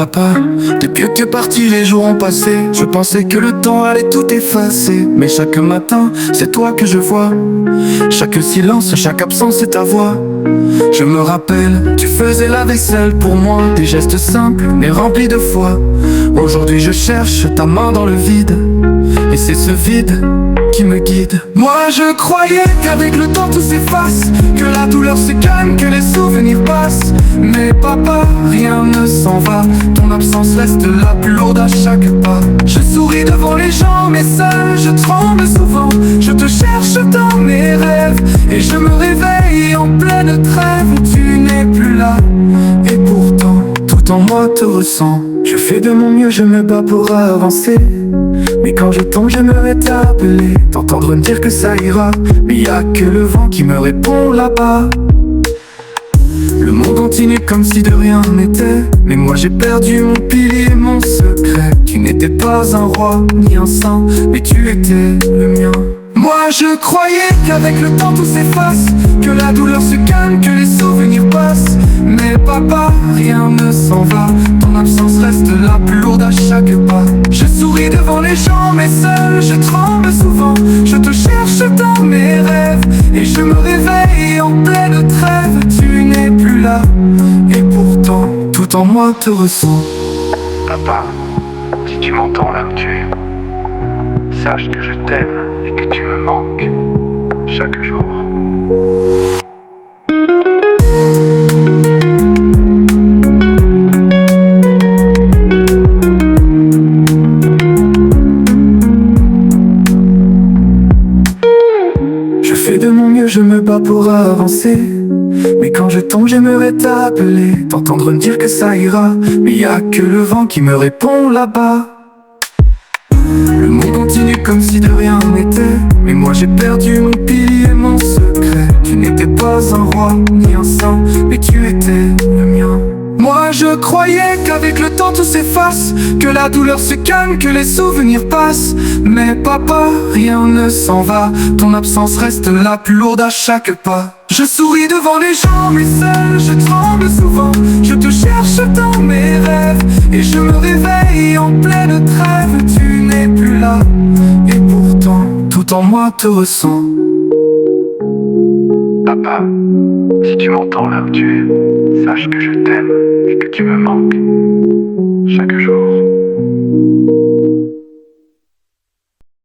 Papa, depuis que tu es parti, les jours ont passé. Je pensais que le temps allait tout effacer. Mais chaque matin, c'est toi que je vois. Chaque silence, chaque absence, c'est ta voix. Je me rappelle, tu faisais la vaisselle pour moi. Des gestes simples, mais remplis de foi. Aujourd'hui je cherche ta main dans le vide. Et c'est ce vide qui me guide. Moi je croyais qu'avec le temps tout s'efface, que la douleur se calme, que les souvenirs passent. Mais papa, rien ne s'en va. Ton absence reste la plus lourde à chaque pas. Je souris devant les gens, mais seul je tremble souvent. Je te cherche dans mes rêves, et je me réveille en pleine trêve. Tu n'es plus là, et pourtant tout en moi te ressent. Je fais de mon mieux, je me bats pour avancer. Mais quand je tombe, j'aimerais t'appeler, t'entendre me dire que ça ira. Mais y a que le vent qui me répond là-bas. Le monde continue comme si de rien n'était. Mais moi j'ai perdu mon pilier, mon secret. Tu n'étais pas un roi, ni un saint, mais tu étais le mien. Moi je croyais qu'avec le temps tout s'efface, que la douleur se calme, que les souvenirs passent. Mais papa, rien ne s'en va. Ton absence reste la plus lourde à chaque pas. Je souris devant les gens, mais seul je tremble souvent. Je te cherche dans mes rêves, et je me réveille en pleine trêve. Tu n'es plus là, et pourtant tout en moi te ressent. Papa, si tu m'entends là où tu es, sache que je t'aime et que tu me manques chaque jour. Je fais de mon mieux, je me bats pour avancer. Mais quand je tombe, j'aimerais t'appeler, t'entendre me dire que ça ira. Mais y a que le vent qui me répond là-bas. Le monde continue comme si de rien n'était. Mais moi j'ai perdu mon pilier, mon secret. Tu n'étais pas un roi, ni un saint, mais tu étais le mien. Moi je croyais qu'avec le temps tout s'efface, que la douleur se calme, que les souvenirs passent. Mais papa, rien ne s'en va. Ton absence reste la plus lourde à chaque pas. Je souris devant les gens, mais seul je tremble souvent. Je te cherche dans mes rêves, et je me réveille en pleine trêve. Tu n'es plus là, et pourtant tout en moi te ressent. Papa, si tu m'entends là où tu es, sache que je t'aime et que tu me manques chaque jour.